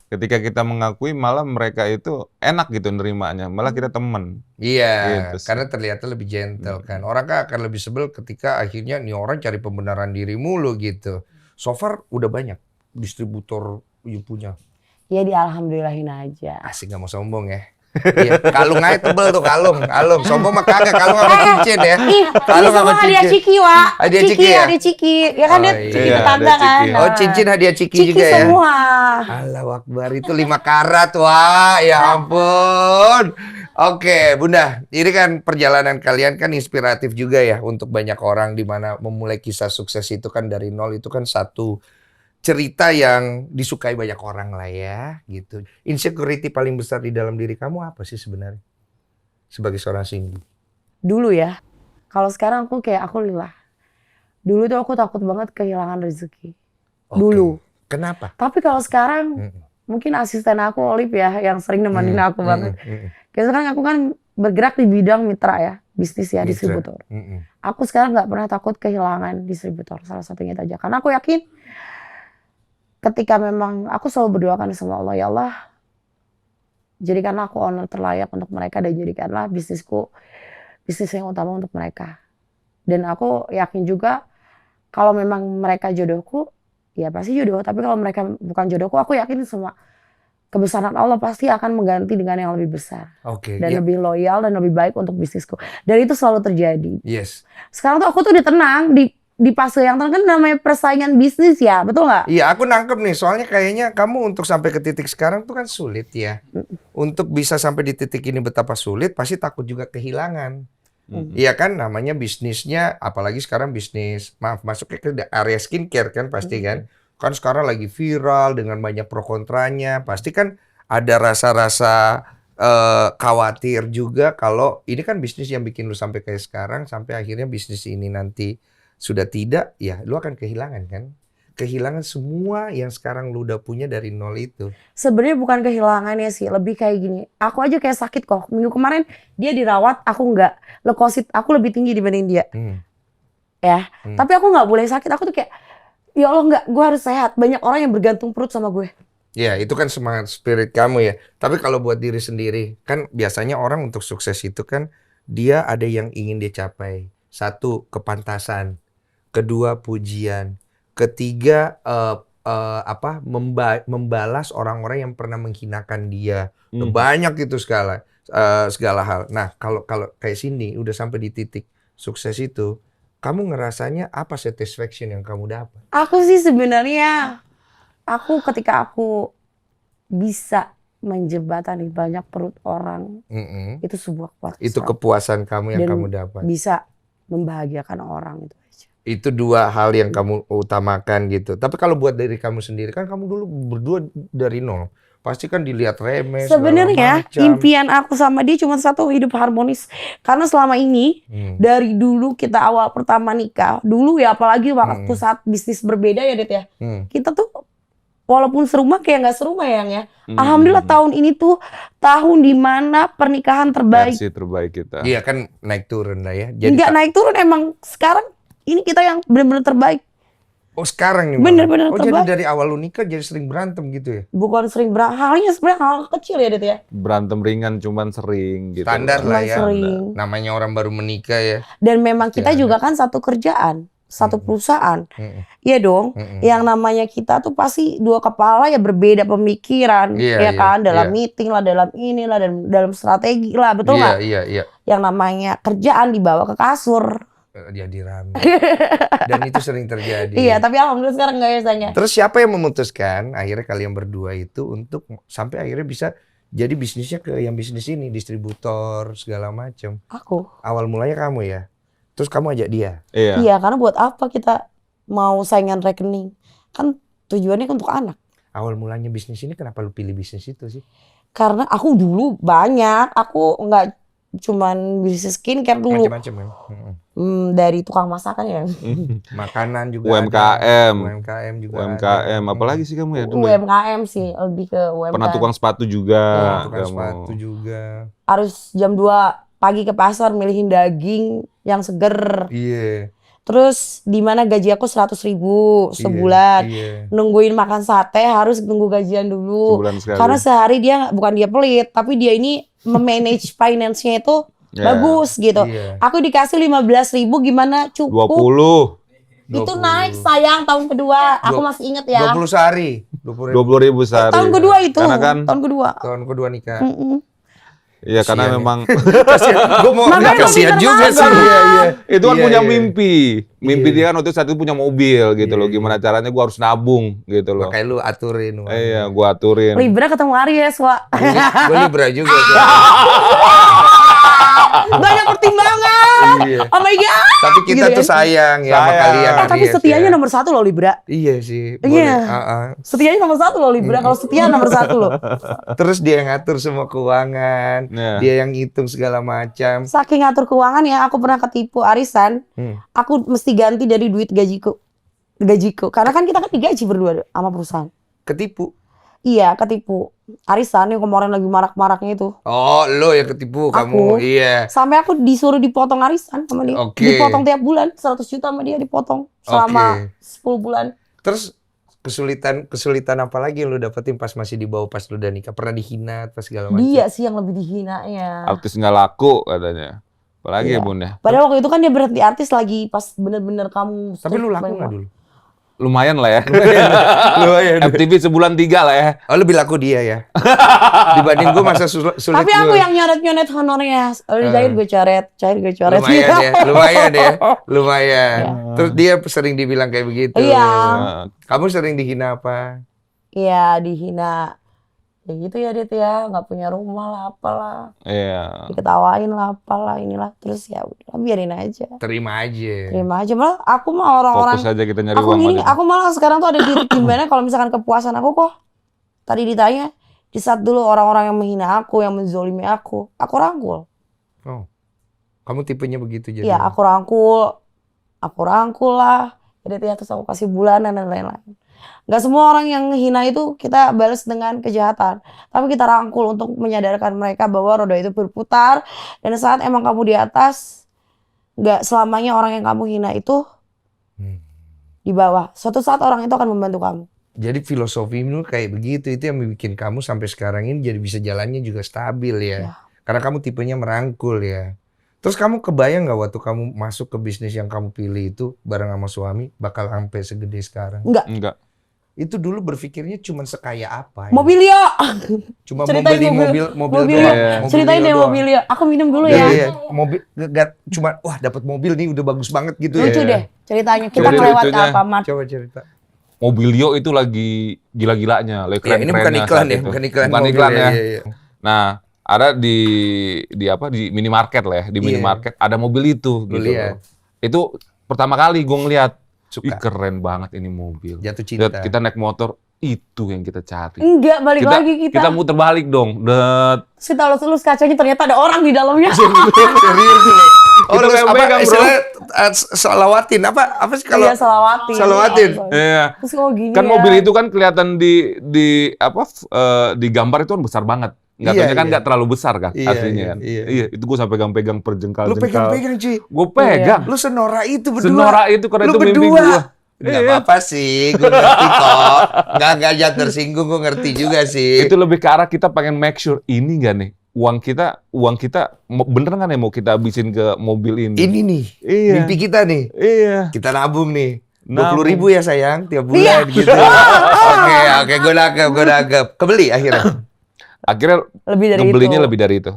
Ketika kita mengakui malah mereka itu enak gitu nerimanya, malah kita temen. Iya, Gitu sih. karena terlihat lebih gentle kan. Orang kan akan lebih sebel ketika akhirnya nih orang cari pembenaran diri mulu gitu. So far udah banyak distributor you punya. Ya di alhamdulillahin aja. Asik nggak mau sombong ya. Iya, kalung aja tebel tuh kalung. Sombong mah kagak, kalung sama cincin ya. Ih, ini Kalung sama semua hadiah cincin. Ciki, Wak. Hadiah Ciki ya? Hadiah Ciki. Ya kan, Oh, Det? iya. Ciki Iya, tetangga hadiah kan. Ciki. Nah, Oh, cincin hadiah Ciki Ciki juga ya. semua. Allahu Akbar, itu 5 karat, wah, ya ampun. Oke, Bunda, ini kan perjalanan kalian kan inspiratif juga ya untuk banyak orang, di mana memulai kisah sukses itu kan dari nol, itu kan satu cerita yang disukai banyak orang lah ya, gitu. Insecurity paling besar di dalam diri kamu apa sih sebenarnya? Sebagai seorang Cindy. Dulu ya. Kalau sekarang aku kayak aku lillah. Dulu tuh aku takut banget kehilangan rezeki. Oke. Dulu. Kenapa? Tapi kalau sekarang Mm-mm. mungkin asisten aku Olive ya yang sering nemenin aku banget. Mm-mm. Kayak sekarang aku kan bergerak di bidang mitra ya, bisnis ya, Mitra. distributor. Mm-mm. Aku sekarang nggak pernah takut kehilangan distributor, salah satunya itu aja. Karena aku yakin ketika memang aku selalu berdoakan sama Allah, ya Allah, jadikanlah aku owner terlayak untuk mereka dan jadikanlah bisnisku bisnis yang utama untuk mereka. Dan aku yakin juga kalau memang mereka jodohku, ya pasti jodoh. Tapi kalau mereka bukan jodohku, aku yakin semua kebesaran Allah pasti akan mengganti dengan yang lebih besar. Oke, Dan ya. lebih loyal dan lebih baik untuk bisnisku. Dan itu selalu terjadi. Yes. Sekarang tuh aku tuh udah tenang di fase yang tenang, kan namanya persaingan bisnis ya, betul nggak? Iya, aku nangkep nih. Soalnya kayaknya kamu untuk sampai ke titik sekarang tuh kan sulit ya. Untuk bisa sampai di titik ini betapa sulit, pasti takut juga kehilangan. Iya kan, namanya bisnisnya, apalagi sekarang bisnis, maaf, masuknya ke area skincare kan pasti kan. Kan sekarang lagi viral dengan banyak pro kontranya. Pasti kan ada rasa-rasa khawatir juga kalau ini kan bisnis yang bikin lu sampai kayak sekarang, sampai akhirnya bisnis ini nanti sudah tidak, ya lu akan kehilangan kan. Kehilangan semua yang sekarang lu udah punya dari nol itu. Sebenarnya bukan kehilangannya sih, lebih kayak gini. Aku aja kayak sakit kok. Minggu kemarin dia dirawat, aku nggak. Leukosit aku lebih tinggi dibanding dia. Ya, tapi aku nggak boleh sakit. Aku tuh kayak, ya Allah nggak, gue harus sehat. Banyak orang yang bergantung perut sama gue. Ya, itu kan semangat spirit kamu ya. Tapi kalau buat diri sendiri, kan biasanya orang untuk sukses itu kan dia ada yang ingin dia capai. Satu, kepantasan. Kedua, pujian. Ketiga, membalas orang-orang yang pernah menghinakan dia. Banyak itu segala hal. Nah, kalau kayak Cindy udah sampai di titik sukses itu, kamu ngerasanya apa satisfaction yang kamu dapat? Aku sih sebenarnya, ketika aku bisa menjembatani banyak perut orang, itu sebuah kepuasan. Itu kepuasan kamu yang Dan kamu dapat. bisa membahagiakan orang itu aja. Itu dua hal yang kamu utamakan gitu. Tapi kalau buat diri kamu sendiri, kan kamu dulu berdua dari nol. Pasti kan dilihat remeh, Sebenarnya impian aku sama dia cuma satu, hidup harmonis. Karena selama ini dari dulu kita awal pertama nikah, dulu ya apalagi waktu saat bisnis berbeda ya Det ya. Kita tuh walaupun serumah kayak nggak serumah ya. Alhamdulillah tahun ini tuh tahun dimana pernikahan terbaik. Versi terbaik kita. Iya kan naik turun lah ya. Jadi Nggak naik turun, emang sekarang ini kita yang benar-benar terbaik. oh sekarang nih. Bener-bener Oh terbaik. jadi dari awal lu nikah jadi sering berantem gitu ya? Bukan sering halnya sebenarnya hal kecil ya Det ya. Berantem ringan cuman sering gitu. Standar lah Cuman ya. sering. Namanya orang baru menikah ya. Dan memang kita Pasti juga kan satu kerjaan, satu perusahaan. Iya dong. Mm-mm. Yang namanya kita tuh pasti dua kepala ya, berbeda pemikiran, Iya, ya kan, dalam iya. meeting lah, dalam inilah, dan dalam strategi lah, betul nggak? Iya. Yang namanya kerjaan dibawa ke kasur. Jadi rame. Dan itu sering terjadi. Iya, tapi alhamdulillah sekarang nggak ya Sanya. Terus siapa yang memutuskan akhirnya kalian berdua itu untuk sampai akhirnya bisa jadi bisnisnya ke yang bisnis ini, distributor segala macam? Aku. Awal mulanya kamu ya. Terus kamu ajak dia. Iya. Iya, karena buat apa kita mau saingan rekening? Kan tujuannya untuk anak. Awal mulanya bisnis ini kenapa lu pilih bisnis itu sih? Karena aku dulu banyak, aku nggak cuman bisnis skincare dulu. Macam-macam ya. Dari tukang masakan ya. Makanan juga UMKM. ada. UMKM juga UMKM, ada. apalagi sih kamu ya dulu? Ya? UMKM sih, lebih ke UMKM. Pernah tukang sepatu juga. Tukang kamu. sepatu juga. Harus jam 2 pagi ke pasar milihin daging yang seger. Iya. Terus di mana gaji aku 100.000 sebulan. Iya. Nungguin makan sate harus nunggu gajian dulu. Sebulan sekali. Karena sehari bukan dia pelit, tapi dia ini memanage finance-nya itu bagus gitu. Iya. Aku dikasih 15.000 gimana cukup? 20. Itu naik sayang tahun kedua. Aku masih inget ya. 20 sehari. 20.000. 20.000 sehari. Tahun kedua itu. Karena kan, Tahun kedua. Tahun kedua nikah. iya karena Kasian ya. memang Gue mau Makanya kasihan lebih juga sih. terbatas. Iya, iya. itu kan Iya, punya iya. mimpi. Mimpi Iya. dia kan waktu saat itu punya mobil gitu loh. Gimana caranya gua harus nabung gitu loh. Makanya lu aturin. Iya, gua aturin. Libra ketemu Aries, Wak. Gue Libra juga. Banyak pertimbangan. Iya. Oh my God. Tapi kita Gitu tuh kan. sayang ya sama Sayang. kalian. Tapi Aries, setianya ya. nomor 1 loh Libra. Iya sih. Iya. Boleh. Setianya nomor 1 loh Libra. Kalau setia nomor 1 loh. Terus dia yang ngatur semua keuangan. Iya. Dia yang ngitung segala macam. Saking ngatur keuangan ya, aku pernah ketipu arisan. Aku mesti ganti dari duit gajiku. Karena kan kita kan digaji berdua sama perusahaan. Ketipu. Iya, ketipu. Arisan yang kemarin lagi marak-maraknya itu. Oh, lo yang ketipu Aku. kamu. Iya. Sampai aku disuruh dipotong arisan sama dia. Oke. Dipotong tiap bulan, 100 juta sama dia dipotong selama Oke. 10 bulan. Terus kesulitan apa lagi yang lu dapetin pas masih di bawah pas lu udah nikah? Pernah dihina atau segala macam? Dia sih yang lebih dihinanya. Artis nggak laku katanya. Apalagi Iya. ya Bun ya. Padahal waktu itu kan dia berhenti artis lagi pas bener-bener kamu. Tapi lu laku nggak dulu? Lumayan lah ya. Lumayan. FTV sebulan 3 lah ya. Oh, lebih laku dia ya. Dibanding gue masa sulit. Tapi aku yang nyoret-nyoret honornya. Cair gue coret, Lumayan ya, lumayan ya, lumayan. Terus dia sering dibilang kayak begitu. Iya. Kamu sering dihina apa? Iya, dihina. Ya gitu ya Dit ya, nggak punya rumah lah apalah. Iya. Diketawain lah apalah inilah. Terus ya udah biarin aja. Terima aja. Terima aja. Malah aku mah orang-orang. Fokus aja kita nyari Aku uang. gini, aja. aku malah sekarang tuh ada di gimana kalau misalkan kepuasan aku kok. Tadi ditanya, di saat dulu orang-orang yang menghina aku, yang menzolimi aku rangkul. Oh, kamu tipenya begitu jadi. Iya, aku rangkul lah. Jadi ya terus aku kasih bulanan dan lain-lain. Gak semua orang yang hina itu kita balas dengan kejahatan. Tapi kita rangkul untuk menyadarkan mereka bahwa roda itu berputar. Dan saat emang kamu di atas, gak selamanya orang yang kamu hina itu di bawah. Suatu saat orang itu akan membantu kamu. Jadi filosofi lu kayak begitu, itu yang bikin kamu sampai sekarang ini jadi bisa jalannya juga stabil ya. Ya. Karena kamu tipenya merangkul ya. Terus kamu kebayang nggak waktu kamu masuk ke bisnis yang kamu pilih itu bareng sama suami bakal sampai segede sekarang? Enggak. Itu dulu berpikirnya cuma sekaya apa? Ya? Mobilio. Cuma Ceritain membeli mobil Mobilio. doang. Iya. Mobilio Ceritain deh doang. Mobilio. Aku minum dulu Iya, ya. iya. Mobil cuma wah dapat mobil nih udah bagus banget gitu Lucu ya. deh ceritanya. Kita Jadi melewat ke lucunya, Alfamart. Coba cerita. Mobilio itu lagi gila-gilanya, lagi Ya, ini bukan keren-kerennya iklan saat ya, itu. bukan iklan Bukan mobil iklan ya. Iya, iya. Nah, ada di minimarket lah ya, di Iya. minimarket ada mobil itu Lu gitu. lihat. Itu pertama kali gue ngeliat, Suka. ih keren banget ini mobil. Jatuh cinta. Lihat, kita naik motor, itu yang kita cari. Enggak, balik lagi kita. Kita muter balik dong. Terus kita lulus kacanya ternyata ada orang di dalamnya. Serius lu. Oh, Kita lu pegang, apa bro. istilahnya salawatin apa sih kalau Iya, salawatin. salawatin. Iya. Terus kok gini Kan ya? mobil itu kan kelihatan di gambar itu kan besar banget. Nggak Iya, taunya kan iya. nggak terlalu besar kan Iya, aslinya iya, kan. iya. Iya, itu gue sampai pegang per Lu jengkal-jengkal. pegang-pegang cuy. Gue pegang. Lu senora itu berdua. Senora itu karena Lu itu mimpi berdua. gue. Nggak Iya. apa-apa sih, gue ngerti kok. Nggak jangan tersinggung, gue ngerti juga sih. Itu lebih ke arah kita pengen make sure ini nggak nih uang kita bener nggak nih mau kita habisin ke mobil ini. Ini nih, Iya. mimpi kita nih. Iya. Kita nabung nih. Nabung. 20.000 ya sayang, tiap Iya. bulan gitu. Oke, gue nangkep. Kebeli akhirnya. Akhirnya Lebih dari ngebelinya itu. lebih dari itu.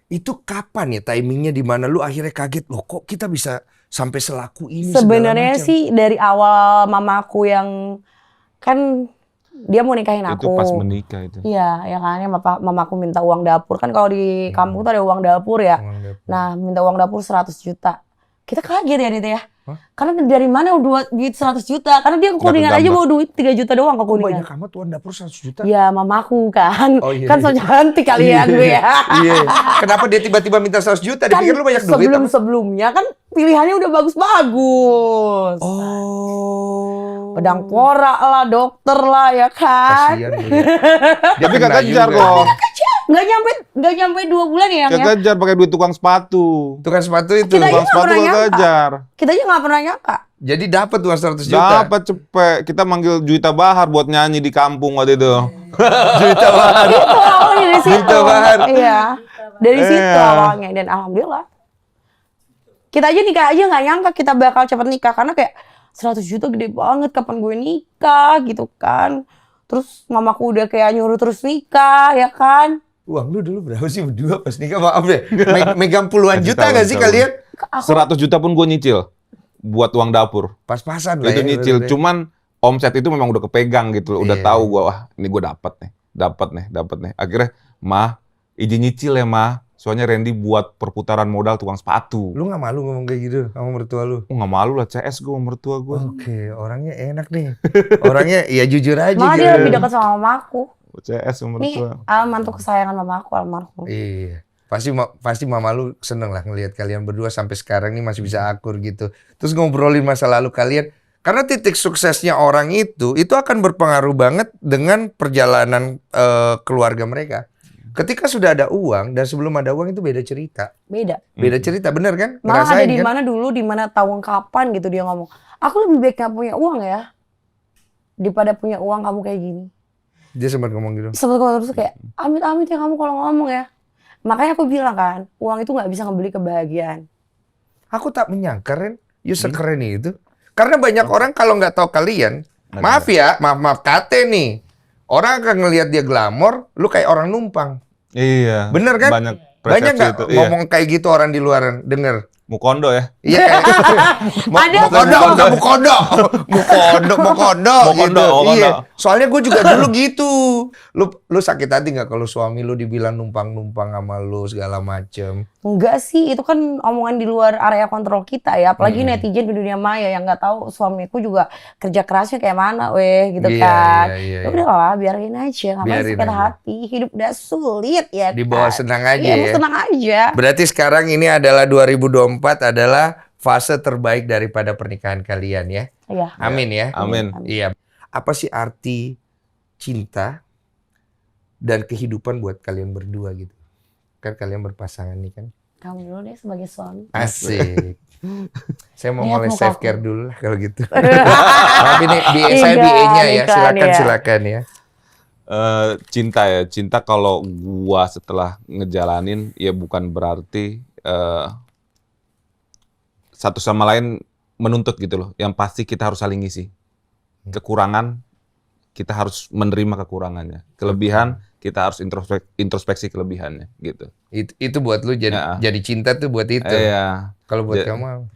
Itu kapan ya timingnya di mana lu akhirnya kaget loh kok kita bisa sampai selaku ini Sebenarnya segala macam. sih dari awal mamaku yang kan dia mau nikahin Itu aku. pas menikah itu. Iya, ya kan ya mamaku minta uang dapur. Kan kalau di kampung tuh ada uang dapur ya. Uang dapur. Nah, minta uang dapur 100 juta. Kita kaget ya Dit ya. Karena dari mana duit 100 juta? Karena dia ke Kuningan aja kegambar. mau duit 3 juta doang ke Oh, Kuningan. banyak amat uang dapur 100 juta. Ya mamaku kan. Oh, iya, Kan so iya. cantik kali ya gue ya. Iya. Kenapa dia tiba-tiba minta 100 juta? Kan Dipikir lu banyak duit. apa? sebelumnya kan pilihannya udah bagus-bagus. Oh. Pedang pora lah, dokter lah ya kan. Kasihan lu ya. Dia Tapi kena gak kejar juga. kok. Nggak nyampe 2 bulan ya, Yang ya. Kejar pakai duit tukang sepatu. Tukang sepatu itu. Kita aja Tukang nggak sepatu pernah gak nyangka. kejar. Kita aja nggak pernah nyangka. Jadi dapat uang 100 juta. Dapat cepet. Kita manggil Juwita Bahar buat nyanyi di kampung waktu itu. Juwita Bahar. Itu awalnya dari situ. Juwita Bahar. Iya. Dari situ Iya. awalnya dan alhamdulillah. Kita aja nikah aja nggak nyangka kita bakal cepet nikah karena kayak 100 juta gede banget, kapan gue nikah gitu kan. Terus mamaku udah kayak nyuruh terus nikah ya kan. Uang lu dulu berapa sih berdua pas nikah? Maaf deh. Megang puluhan Kasih juta tahu, gak sih tahu. kalian? Aku 100 juta pun gue nyicil buat uang dapur. Pas-pasan lah Itu ya. nyicil. bener-bener. Cuman omset itu memang udah kepegang gitu loh. Udah Iya. tahu gue, wah ini gue dapat nih. Akhirnya, mah izin nyicil ya mah. Soalnya Randy buat perputaran modal tukang sepatu. Lu gak malu ngomong kayak gitu sama mertua lu? Oh, nggak malu lah CS gue sama mertua gue. Oke, orangnya enak nih. Orangnya ya jujur aja malah gitu. dia lebih dekat sama mamaku. CS sama Nih mertua. mantu kesayangan mamaku almarhum. Iya. Pasti mama lu seneng lah ngelihat kalian berdua sampai sekarang nih masih bisa akur gitu. Terus ngobrolin masa lalu kalian. Karena titik suksesnya orang itu akan berpengaruh banget dengan perjalanan keluarga mereka. Ketika sudah ada uang dan sebelum ada uang itu beda cerita. Beda. Beda cerita, bener kan? Malah ada Ngerasain di kan? mana dulu, di mana tahun kapan gitu dia ngomong. Aku lebih baik gak punya uang ya. Daripada punya uang kamu kayak gini. Dia sempat ngomong gitu. Sebetulnya kalau terus kayak amit-amit ya kamu kalau ngomong ya. Makanya aku bilang kan, uang itu nggak bisa ngebeli kebahagiaan. Aku tak menyangka, Ren, you sekeren itu. Karena banyak orang kalau nggak tahu kalian, maaf ya, maaf kate nih. Orang akan ngelihat dia glamor, lu kayak orang numpang. Iya. Bener kan? Banyak Banyak persepsi nggak itu. Iya. ngomong kayak gitu orang di luaran denger? Mukondo ya. Iya kayak Ada Mukondo, enggak Mukondo. Mukondo Mukondo, gitu. Mukondo. Iya. Soalnya gue juga dulu gitu. Lu sakit hati nggak kalau suami lu dibilang numpang-numpang sama lu segala macem? Enggak sih, itu kan omongan di luar area kontrol kita ya. Apalagi netizen di dunia maya yang nggak tahu suamiku juga kerja kerasnya kayak mana, gitu Iya, kan. iya, Ya iya. udahlah, biarin aja. Ngapain Biarin sakit aja. hati? Hidup udah sulit ya. Dibawa kan? senang aja Iya, ya. senang aja. Berarti sekarang ini adalah 2024 adalah fase terbaik daripada pernikahan kalian ya. Iya. Amin ya. Amin. Iya. Apa sih arti cinta dan kehidupan buat kalian berdua gitu? Kan kalian berpasangan nih kan. Kamu dulu deh sebagai suami. Asik. Saya mau Lihat mulai mukaku. self care dulu lah kalau gitu. Tapi nih saya Iya, BA-nya ya. iklan ya. Silakan ya. Cinta ya. Cinta kalau gua setelah ngejalanin ya bukan berarti satu sama lain menuntut gitu loh. Yang pasti kita harus saling ngisi. Kekurangan kita harus menerima kekurangannya. Kelebihan kita harus introspeksi kelebihannya gitu. Itu buat lu Ya. jadi cinta tuh buat itu. Iya. Kalau buat Ja- kamu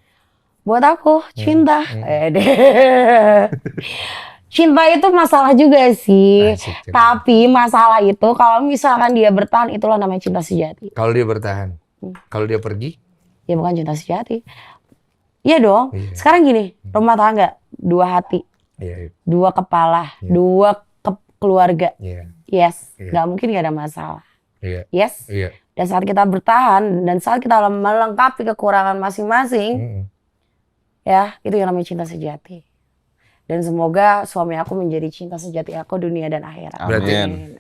Buat aku, cinta. Hmm. Deh. Cinta itu masalah juga sih. Asik, cinta. Tapi masalah itu kalau misalkan dia bertahan, itulah namanya cinta sejati. Kalau dia bertahan. Kalau dia pergi? Ya bukan cinta sejati. Iya dong. Iya. Sekarang gini, rumah tangga, 2 hati, Iya. 2 kepala, Iya. 2 keluarga. Iya. Yes, Iya. nggak mungkin nggak ada masalah. Iya. Yes. Iya. Dan saat kita bertahan dan saat kita melengkapi kekurangan masing-masing, Mm-mm. ya itu yang namanya cinta sejati. Dan semoga suami aku menjadi cinta sejati aku dunia dan akhirat. Berarti- Amin.